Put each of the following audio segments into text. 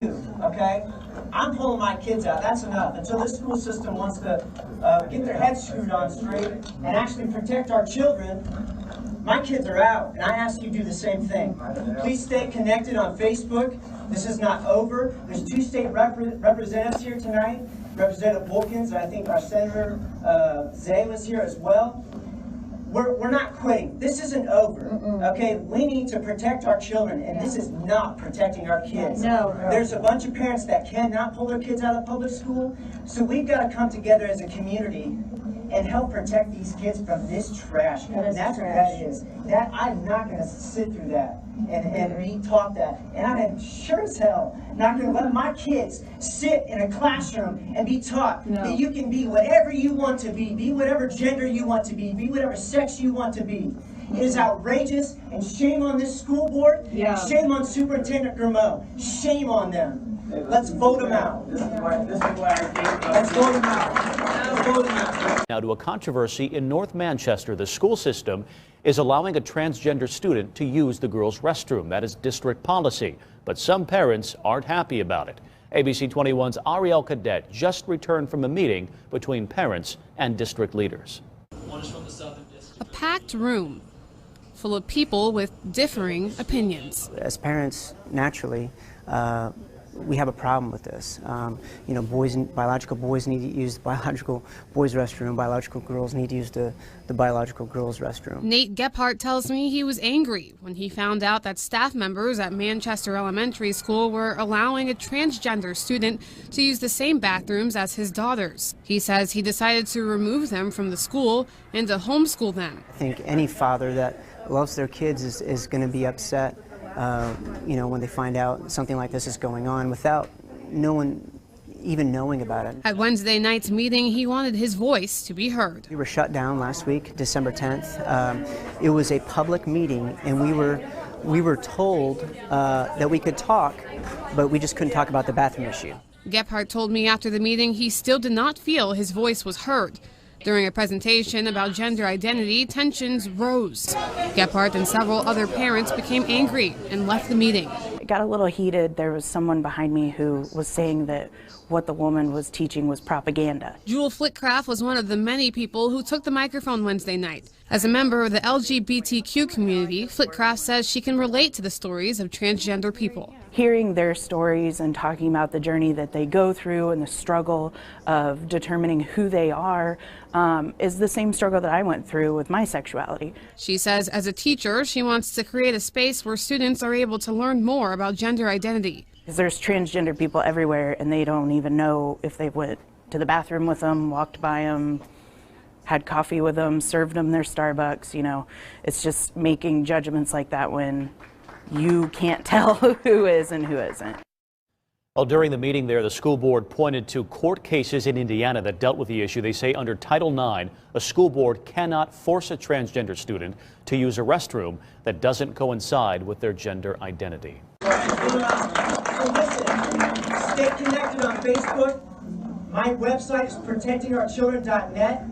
Okay? I'm pulling my kids out. That's enough. Until this school system wants to get their heads screwed on straight and actually protect our children, my kids are out. And I ask you to do the same thing. Please stay connected on Facebook. This is not over. There's 2 state representatives here tonight. Representative Wilkins, I think our Senator Zay was here as well. We're not quitting. This isn't over. Okay, we need to protect our children, and this is not protecting our kids. No. There's a bunch of parents that cannot pull their kids out of public school, so we've got to come together as a community and help protect these kids from this trash. That's what that is. That I'm not going to sit through that and be taught that. And I am sure as hell not going to let my kids sit in a classroom and be taught that you can be whatever you want to be whatever gender you want to be whatever sex you want to be. It is outrageous, and shame on this school board. Shame on Superintendent Grimeau. Shame on them. Let's vote them out. Let's vote them out. Let's vote them out. Now to a controversy in North Manchester. The school system is allowing a transgender student to use the girls' restroom. That is district policy. But some parents aren't happy about it. ABC 21's Ariel Cadet just returned from a meeting between parents and district leaders. A packed room full of people with differing opinions. As parents, naturally, we have a problem with this. You know, biological boys need to use the biological boys' restroom. Biological girls need to use the biological girls' restroom. Nate Gephardt tells me he was angry when he found out that staff members at Manchester Elementary School were allowing a transgender student to use the same bathrooms as his daughters. He says he decided to remove them from the school and to homeschool them. I think any father that loves their kids is going to be upset. You know, when they find out something like this is going on without no one even knowing about it. At Wednesday night's meeting, he wanted his voice to be heard. We were shut down last week, December 10th. It was a public meeting, and we were told that we could talk, but we just couldn't talk about the bathroom issue. Gephardt told me after the meeting he still did not feel his voice was heard. During a presentation about gender identity, tensions rose. Gephardt and several other parents became angry and left the meeting. It got a little heated. There was someone behind me who was saying that what the woman was teaching was propaganda. Jewel Flitcraft was one of the many people who took the microphone Wednesday night. As a member of the LGBTQ community, Flitcraft says she can relate to the stories of transgender people. Hearing their stories and talking about the journey that they go through and the struggle of determining who they are is the same struggle that I went through with my sexuality. She says as a teacher, she wants to create a space where students are able to learn more about gender identity. Because there's transgender people everywhere and they don't even know if they went to the bathroom with them, walked by them, had coffee with them, served them their Starbucks. You know, it's just making judgments like that when you can't tell who is and who isn't. Well, during the meeting there, the school board pointed to court cases in Indiana that dealt with the issue. They say under Title IX, a school board cannot force a transgender student to use a restroom that doesn't coincide with their gender identity. So listen, stay connected on Facebook. My website is protectingourchildren.net.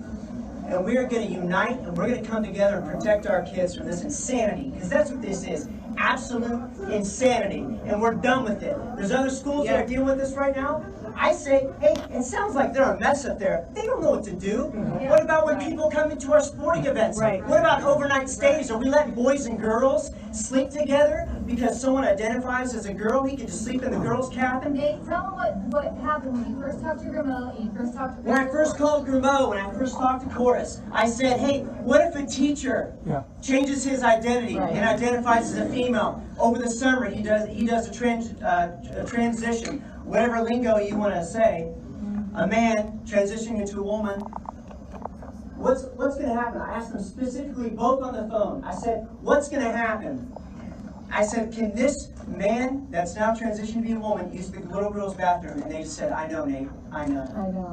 And we are going to unite and we're going to come together and protect our kids from this insanity. Because that's what this is. Absolute insanity. And we're done with it. There's other schools that are dealing with this right now. I say, hey, it sounds like they're a mess up there. They don't know what to do. What about when people come into our sporting events? What about overnight stays? Are we letting boys and girls sleep together because someone identifies as a girl? He can just sleep in the girls' cabin? Hey, tell them what happened when you first talked to Grimeau and you first talked to When I first called Grimeau, when I first talked to Chorus, I said, hey, what if a teacher changes his identity and identifies as a female? Over the summer, he does a transition, whatever lingo you want to say, a man transitioning into a woman. What's going to happen? I asked them specifically, both on the phone. I said, what's going to happen? I said, can this man that's now transitioned to be a woman use the little girl's bathroom? And they just said, I know, Nate. I know.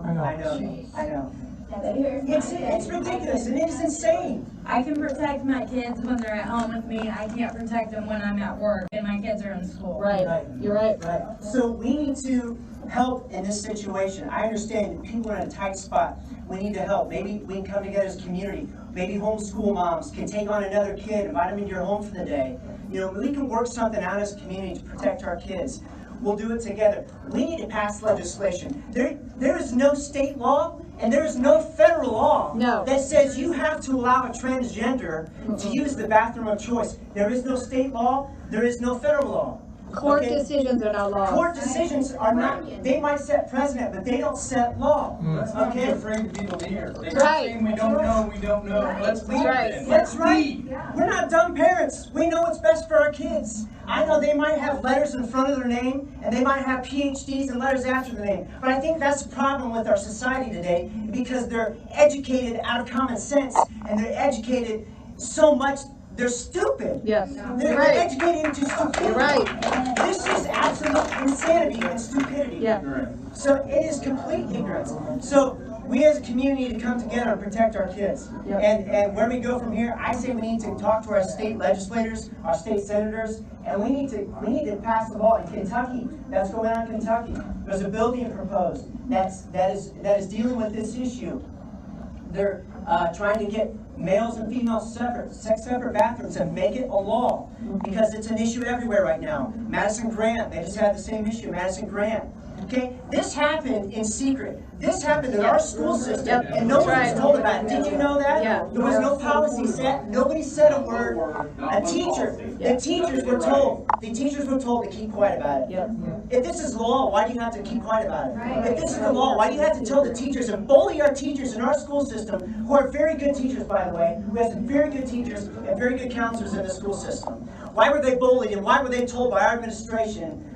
I know, Nate. I know. It's ridiculous and it is insane. I can protect my kids when they're at home with me. I can't protect them when I'm at work and my kids are in school. Right. You're right. So we need to help in this situation. I understand that people are in a tight spot. We need to help. Maybe we can come together as a community. Maybe homeschool moms can take on another kid, invite them into your home for the day. You know, we can work something out as a community to protect our kids. we'll do it together. We need to pass legislation. There is no state law and there is no federal law that says you have to allow a transgender to use the bathroom of choice. There is no state law, there is no federal law. Court decisions are not law. Court decisions are not, they might set precedent, but they don't set law. Let's not be afraid of people here. They're Right. saying we don't know, we don't know. Let's lead them. That's right. We're not dumb parents. We know what's best for our kids. I know they might have letters in front of their name, and they might have PhDs and letters after the name. But I think that's the problem with our society today, because they're educated out of common sense, and they're educated so much, they're stupid. Yes. They're educated into stupidity. You're right. This is absolute insanity and stupidity. Yeah. So it is complete ignorance. So we as a community need to come together and protect our kids. Yep. And where we go from here, I say we need to talk to our state legislators, our state senators, and we need to pass the law in Kentucky. That's going on in Kentucky. There's a bill being proposed that is dealing with this issue. They're trying to get males and females sex separate bathrooms and make it a law, because it's an issue everywhere right now. Madison Grant, they just had the same issue, Madison Grant. Okay, this happened in secret. This happened in our school system, and nobody was told about it. Did you know that? Yeah. There was no policy set. Nobody said a word. The teachers were told to keep quiet about it. Yep. If this is the law, why do you have to keep quiet about it? If this is the law, why do you have to tell the teachers and bully our teachers in our school system, who are very good teachers, by the way, who have some very good teachers and very good counselors in the school system? Why were they bullied, and why were they told by our administration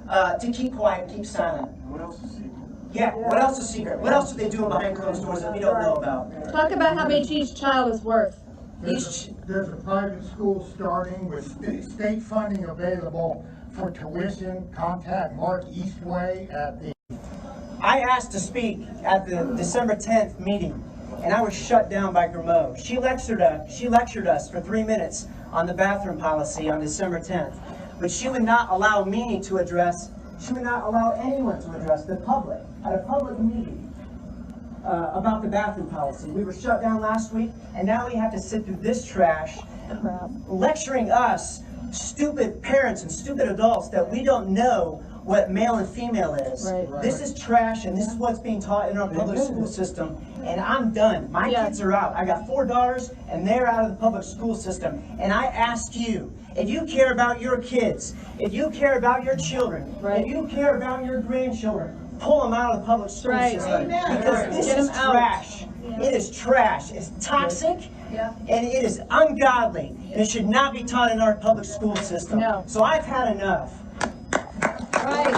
to keep quiet and keep silent? What else is secret? Yeah, what else is secret? What else are they doing behind closed doors that we don't know about? Talk about how much each child is worth. Each, There's a private school starting with state funding available for tuition. Contact Mark Eastway at the... I asked to speak at the December 10th meeting, and I was shut down by Grimaud. She lectured us for 3 minutes on the bathroom policy on December 10th, but she would not allow me to address, she would not allow anyone to address the public at a public meeting about the bathroom policy. We were shut down last week, and now we have to sit through this trash, lecturing us, stupid parents and stupid adults, that we don't know what male and female is. Right. This is trash, and this is what's being taught in our public school system, and I'm done. My kids are out. I got 4 daughters, and they're out of the public school system, and I ask you, if you care about your kids, if you care about your children, if you care about your grandchildren, pull them out of the public school system. Because this is trash. It is trash. It's toxic, and it is ungodly, and it should not be taught in our public school system. No. So I've had enough. Right.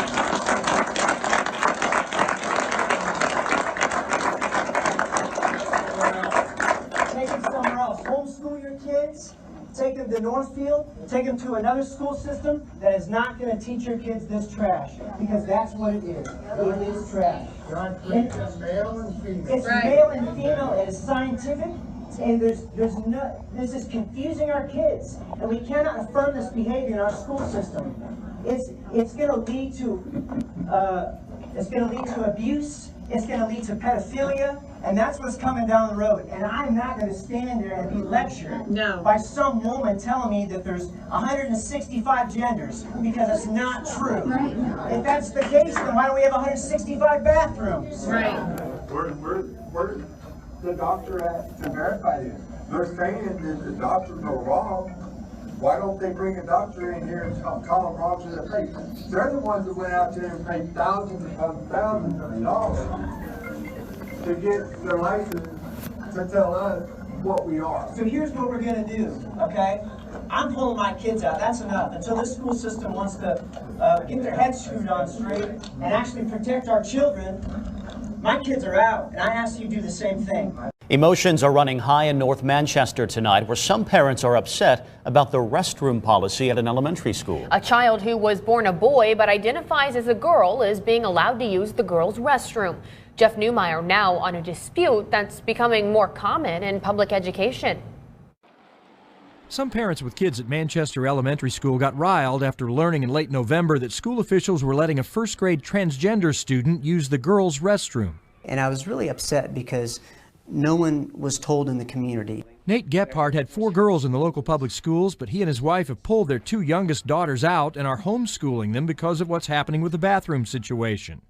Take them somewhere else. Homeschool your kids. Take them to Northfield. Take them to another school system that is not going to teach your kids this trash, because that's what it is. It is trash. It's male and female. It's male and female. It is scientific, and there's no. This is confusing our kids, and we cannot affirm this behavior in our school system. It's going to lead to abuse. It's going to lead to pedophilia, and that's what's coming down the road. And I'm not going to stand there and be lectured by some woman telling me that there's 165 genders, because it's not true. If that's the case, then why don't we have 165 bathrooms? Right. Where's the doctor at to verify this? They're saying that the doctors are wrong. Why don't they bring a doctor in here and call them wrong to their face? They're the ones that went out there and paid thousands upon thousands of dollars to get their license to tell us what we are. So here's what we're going to do, okay? I'm pulling my kids out. That's enough. Until this school system wants to get their heads screwed on straight and actually protect our children, my kids are out, and I ask you to do the same thing. Emotions are running high in North Manchester tonight, where some parents are upset about the restroom policy at an elementary school. A child who was born a boy but identifies as a girl is being allowed to use the girls' restroom. Jeff Newmeyer now on a dispute that's becoming more common in public education. Some parents with kids at Manchester Elementary School got riled after learning in late November that school officials were letting a first-grade transgender student use the girls' restroom. And I was really upset because No one was told in the community. Nate Gephardt had 4 girls in the local public schools, but he and his wife have pulled their 2 youngest daughters out and are homeschooling them because of what's happening with the bathroom situation.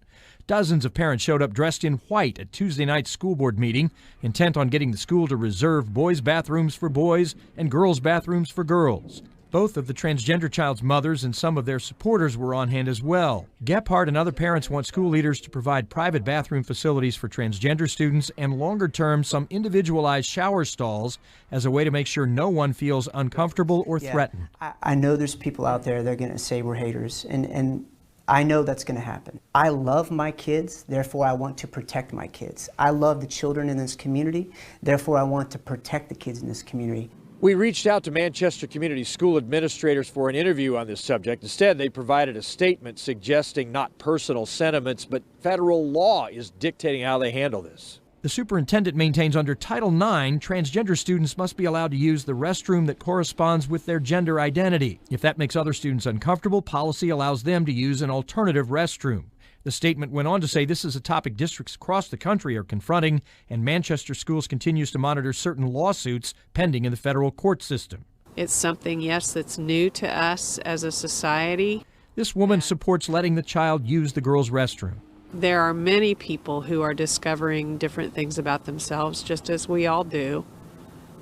Dozens of parents showed up dressed in white at Tuesday night's school board meeting, intent on getting the school to reserve boys' bathrooms for boys and girls' bathrooms for girls. Both of the transgender child's mothers and some of their supporters were on hand as well. Gephardt and other parents want school leaders to provide private bathroom facilities for transgender students and, longer term, some individualized shower stalls as a way to make sure no one feels uncomfortable or threatened. I know there's people out there that are going to say we're haters, and I know that's going to happen. I love my kids, therefore I want to protect my kids. I love the children in this community, therefore I want to protect the kids in this community. We reached out to Manchester Community School administrators for an interview on this subject. Instead, they provided a statement suggesting not personal sentiments, but federal law is dictating how they handle this. The superintendent maintains under Title IX, transgender students must be allowed to use the restroom that corresponds with their gender identity. If that makes other students uncomfortable, policy allows them to use an alternative restroom. The statement went on to say this is a topic districts across the country are confronting, and Manchester Schools continues to monitor certain lawsuits pending in the federal court system. It's something, yes, that's new to us as a society. This woman supports letting the child use the girls' restroom. There are many people who are discovering different things about themselves, just as we all do,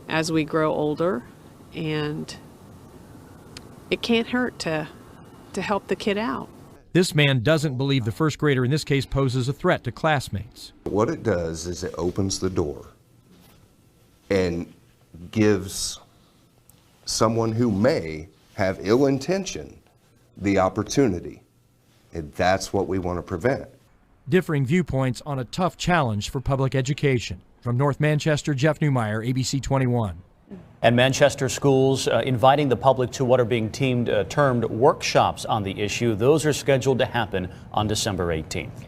as we grow older, and it can't hurt to help the kid out. This man doesn't believe the first grader in this case poses a threat to classmates. What it does is it opens the door and gives someone who may have ill intention the opportunity, and that's what we want to prevent. Differing viewpoints on a tough challenge for public education. From North Manchester, Jeff Newmeyer, ABC 21. And Manchester Schools inviting the public to what are being termed workshops on the issue. Those are scheduled to happen on December 18th.